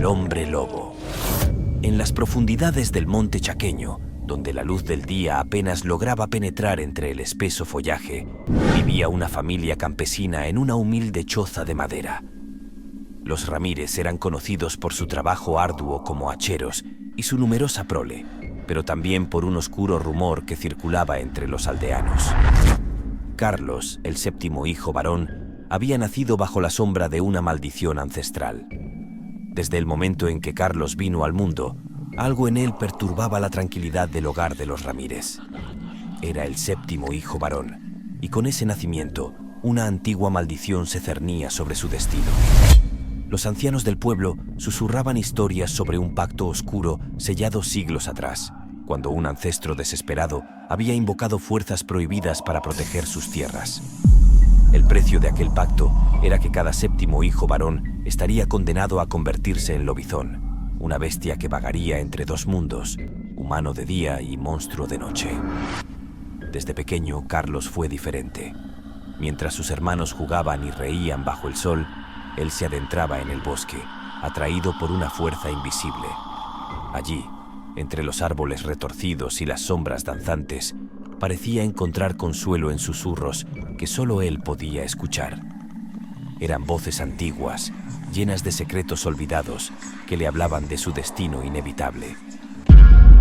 El hombre lobo. En las profundidades del monte chaqueño, donde la luz del día apenas lograba penetrar entre el espeso follaje, vivía una familia campesina en una humilde choza de madera. Los Ramírez eran conocidos por su trabajo arduo como hacheros y su numerosa prole, pero también por un oscuro rumor que circulaba entre los aldeanos. Carlos, el séptimo hijo varón, había nacido bajo la sombra de una maldición ancestral. Desde el momento en que Carlos vino al mundo, algo en él perturbaba la tranquilidad del hogar de los Ramírez. Era el séptimo hijo varón, y con ese nacimiento, una antigua maldición se cernía sobre su destino. Los ancianos del pueblo susurraban historias sobre un pacto oscuro sellado siglos atrás, cuando un ancestro desesperado había invocado fuerzas prohibidas para proteger sus tierras. El precio de aquel pacto era que cada séptimo hijo varón estaría condenado a convertirse en lobizón, una bestia que vagaría entre dos mundos, humano de día y monstruo de noche. Desde pequeño, Carlos fue diferente. Mientras sus hermanos jugaban y reían bajo el sol, él se adentraba en el bosque, atraído por una fuerza invisible. Allí, entre los árboles retorcidos y las sombras danzantes, parecía encontrar consuelo en susurros que solo él podía escuchar. Eran voces antiguas, llenas de secretos olvidados, que le hablaban de su destino inevitable.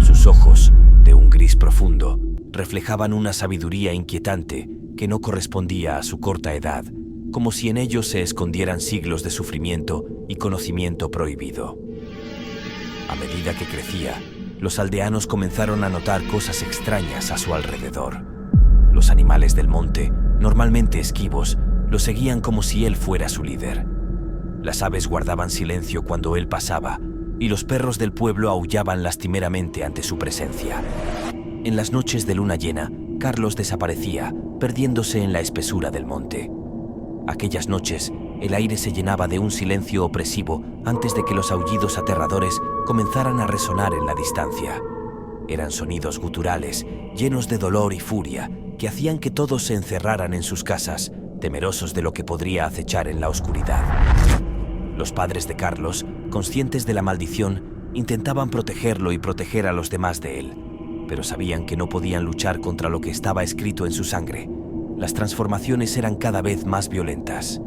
Sus ojos, de un gris profundo, reflejaban una sabiduría inquietante que no correspondía a su corta edad, como si en ellos se escondieran siglos de sufrimiento y conocimiento prohibido. A medida que crecía, los aldeanos comenzaron a notar cosas extrañas a su alrededor. Los animales del monte, normalmente esquivos, lo seguían como si él fuera su líder. Las aves guardaban silencio cuando él pasaba, y los perros del pueblo aullaban lastimeramente ante su presencia. En las noches de luna llena, Carlos desaparecía, perdiéndose en la espesura del monte. Aquellas noches, el aire se llenaba de un silencio opresivo antes de que los aullidos aterradores comenzaran a resonar en la distancia. Eran sonidos guturales, llenos de dolor y furia, que hacían que todos se encerraran en sus casas, temerosos de lo que podría acechar en la oscuridad. Los padres de Carlos, conscientes de la maldición, intentaban protegerlo y proteger a los demás de él, pero sabían que no podían luchar contra lo que estaba escrito en su sangre. Las transformaciones eran cada vez más violentas.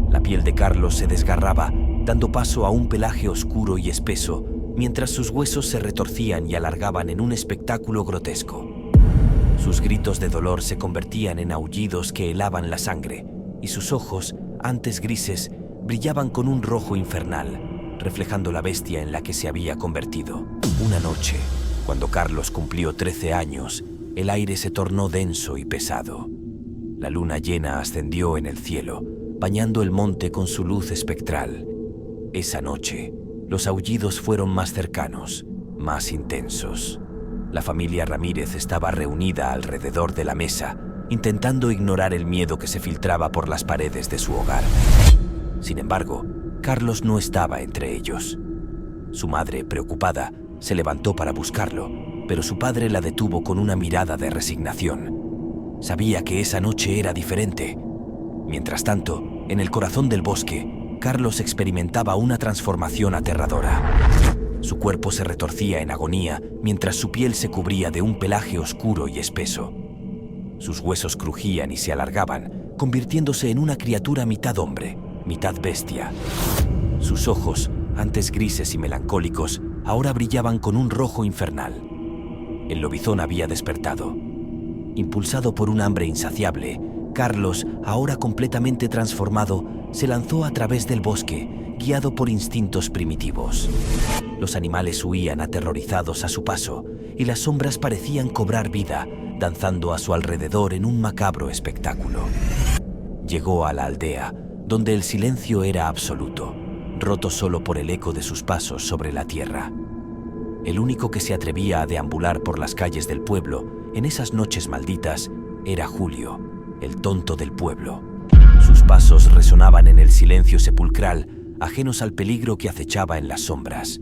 La piel de Carlos se desgarraba, dando paso a un pelaje oscuro y espeso, mientras sus huesos se retorcían y alargaban en un espectáculo grotesco. Sus gritos de dolor se convertían en aullidos que helaban la sangre, y sus ojos, antes grises, brillaban con un rojo infernal, reflejando la bestia en la que se había convertido. Una noche, cuando Carlos cumplió 13 años, el aire se tornó denso y pesado. La luna llena ascendió en el cielo, bañando el monte con su luz espectral. Esa noche, los aullidos fueron más cercanos, más intensos. La familia Ramírez estaba reunida alrededor de la mesa, intentando ignorar el miedo que se filtraba por las paredes de su hogar. Sin embargo, Carlos no estaba entre ellos. Su madre, preocupada, se levantó para buscarlo, pero su padre la detuvo con una mirada de resignación. Sabía que esa noche era diferente. Mientras tanto, en el corazón del bosque, Carlos experimentaba una transformación aterradora. Su cuerpo se retorcía en agonía mientras su piel se cubría de un pelaje oscuro y espeso. Sus huesos crujían y se alargaban, convirtiéndose en una criatura mitad hombre, mitad bestia. Sus ojos, antes grises y melancólicos, ahora brillaban con un rojo infernal. El lobizón había despertado. Impulsado por un hambre insaciable, Carlos, ahora completamente transformado, se lanzó a través del bosque, guiado por instintos primitivos. Los animales huían aterrorizados a su paso, y las sombras parecían cobrar vida, danzando a su alrededor en un macabro espectáculo. Llegó a la aldea, donde el silencio era absoluto, roto solo por el eco de sus pasos sobre la tierra. El único que se atrevía a deambular por las calles del pueblo en esas noches malditas era Julio, el tonto del pueblo. Sus pasos resonaban en el silencio sepulcral, ajenos al peligro que acechaba en las sombras.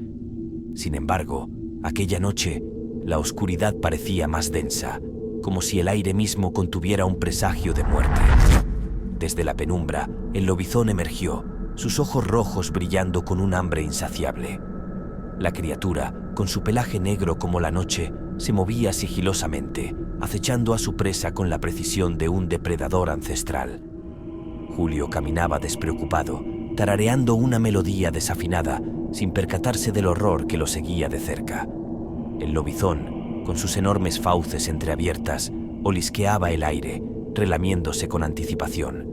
Sin embargo, aquella noche, la oscuridad parecía más densa, como si el aire mismo contuviera un presagio de muerte. Desde la penumbra, el lobizón emergió, sus ojos rojos brillando con un hambre insaciable. La criatura, con su pelaje negro como la noche, se movía sigilosamente, acechando a su presa con la precisión de un depredador ancestral. Julio caminaba despreocupado, tarareando una melodía desafinada, sin percatarse del horror que lo seguía de cerca. El lobizón, con sus enormes fauces entreabiertas, olisqueaba el aire, relamiéndose con anticipación.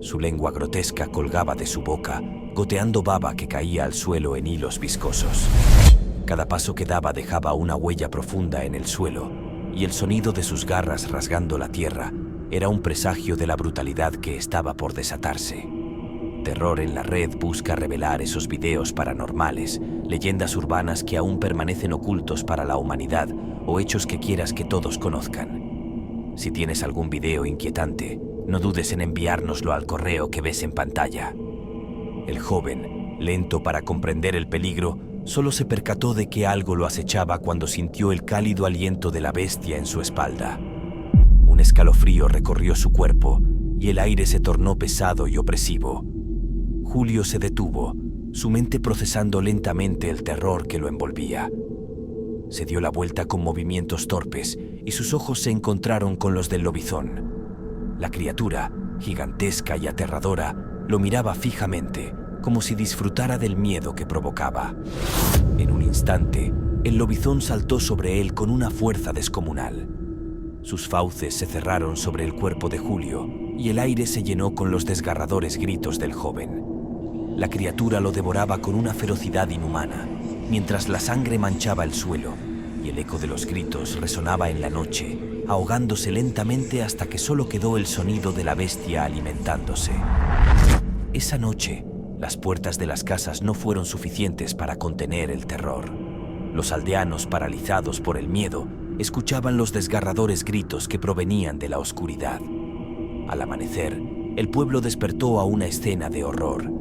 Su lengua grotesca colgaba de su boca, goteando baba que caía al suelo en hilos viscosos. Cada paso que daba dejaba una huella profunda en el suelo, y el sonido de sus garras rasgando la tierra era un presagio de la brutalidad que estaba por desatarse. Terror en la Red busca revelar esos videos paranormales, leyendas urbanas que aún permanecen ocultos para la humanidad o hechos que quieras que todos conozcan. Si tienes algún video inquietante, no dudes en enviárnoslo al correo que ves en pantalla. El joven, lento para comprender el peligro, solo se percató de que algo lo acechaba cuando sintió el cálido aliento de la bestia en su espalda. Un escalofrío recorrió su cuerpo y el aire se tornó pesado y opresivo. Julio se detuvo, su mente procesando lentamente el terror que lo envolvía. Se dio la vuelta con movimientos torpes y sus ojos se encontraron con los del lobizón. La criatura, gigantesca y aterradora, lo miraba fijamente, como si disfrutara del miedo que provocaba. En un instante, el lobizón saltó sobre él con una fuerza descomunal. Sus fauces se cerraron sobre el cuerpo de Julio y el aire se llenó con los desgarradores gritos del joven. La criatura lo devoraba con una ferocidad inhumana, mientras la sangre manchaba el suelo y el eco de los gritos resonaba en la noche, ahogándose lentamente hasta que solo quedó el sonido de la bestia alimentándose. Esa noche, las puertas de las casas no fueron suficientes para contener el terror. Los aldeanos, paralizados por el miedo, escuchaban los desgarradores gritos que provenían de la oscuridad. Al amanecer, el pueblo despertó a una escena de horror.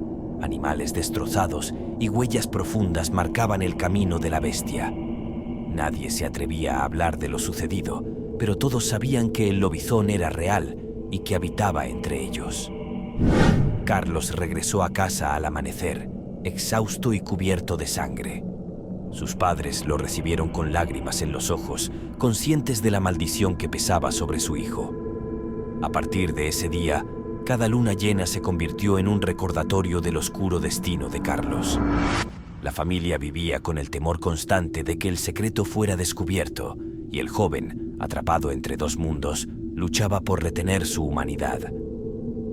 Animales destrozados y huellas profundas marcaban el camino de la bestia. Nadie se atrevía a hablar de lo sucedido, pero todos sabían que el lobizón era real y que habitaba entre ellos. Carlos regresó a casa al amanecer, exhausto y cubierto de sangre. Sus padres lo recibieron con lágrimas en los ojos, conscientes de la maldición que pesaba sobre su hijo. A partir de ese día, cada luna llena se convirtió en un recordatorio del oscuro destino de Carlos. La familia vivía con el temor constante de que el secreto fuera descubierto, y el joven, atrapado entre dos mundos, luchaba por retener su humanidad.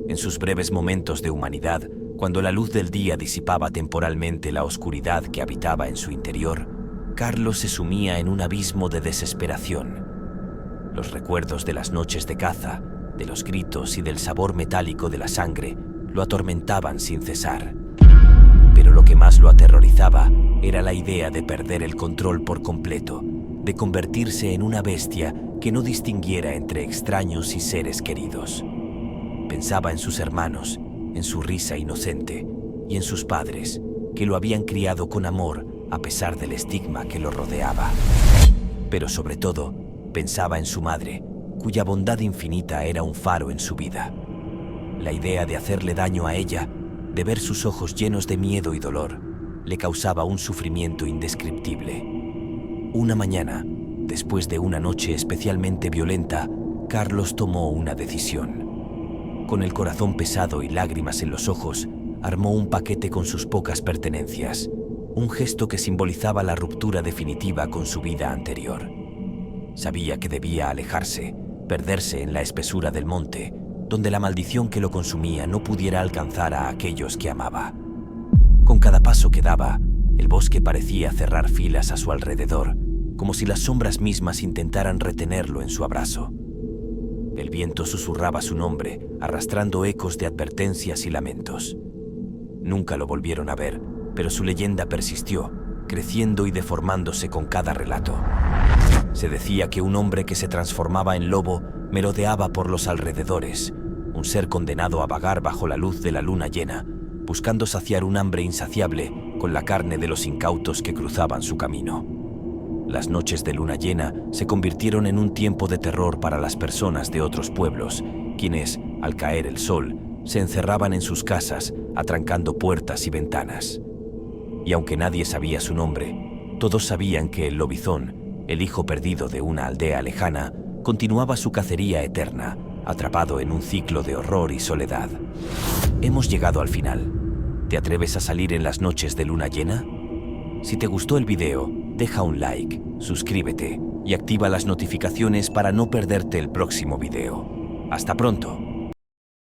En sus breves momentos de humanidad, cuando la luz del día disipaba temporalmente la oscuridad que habitaba en su interior, Carlos se sumía en un abismo de desesperación. Los recuerdos de las noches de caza, de los gritos y del sabor metálico de la sangre lo atormentaban sin cesar. Pero lo que más lo aterrorizaba era la idea de perder el control por completo, de convertirse en una bestia que no distinguiera entre extraños y seres queridos. Pensaba en sus hermanos, en su risa inocente y en sus padres, que lo habían criado con amor a pesar del estigma que lo rodeaba. Pero sobre todo, pensaba en su madre, cuya bondad infinita era un faro en su vida. La idea de hacerle daño a ella, de ver sus ojos llenos de miedo y dolor, le causaba un sufrimiento indescriptible. Una mañana, después de una noche especialmente violenta, Carlos tomó una decisión. Con el corazón pesado y lágrimas en los ojos, armó un paquete con sus pocas pertenencias, un gesto que simbolizaba la ruptura definitiva con su vida anterior. Sabía que debía alejarse, perderse en la espesura del monte, donde la maldición que lo consumía no pudiera alcanzar a aquellos que amaba. Con cada paso que daba, el bosque parecía cerrar filas a su alrededor, como si las sombras mismas intentaran retenerlo en su abrazo. El viento susurraba su nombre, arrastrando ecos de advertencias y lamentos. Nunca lo volvieron a ver, pero su leyenda persistió, creciendo y deformándose con cada relato. Se decía que un hombre que se transformaba en lobo merodeaba por los alrededores, un ser condenado a vagar bajo la luz de la luna llena, buscando saciar un hambre insaciable con la carne de los incautos que cruzaban su camino. Las noches de luna llena se convirtieron en un tiempo de terror para las personas de otros pueblos, quienes, al caer el sol, se encerraban en sus casas, atrancando puertas y ventanas. Y aunque nadie sabía su nombre, todos sabían que el lobizón, el hijo perdido de una aldea lejana, continuaba su cacería eterna, atrapado en un ciclo de horror y soledad. Hemos llegado al final. ¿Te atreves a salir en las noches de luna llena? Si te gustó el video, deja un like, suscríbete y activa las notificaciones para no perderte el próximo video. ¡Hasta pronto!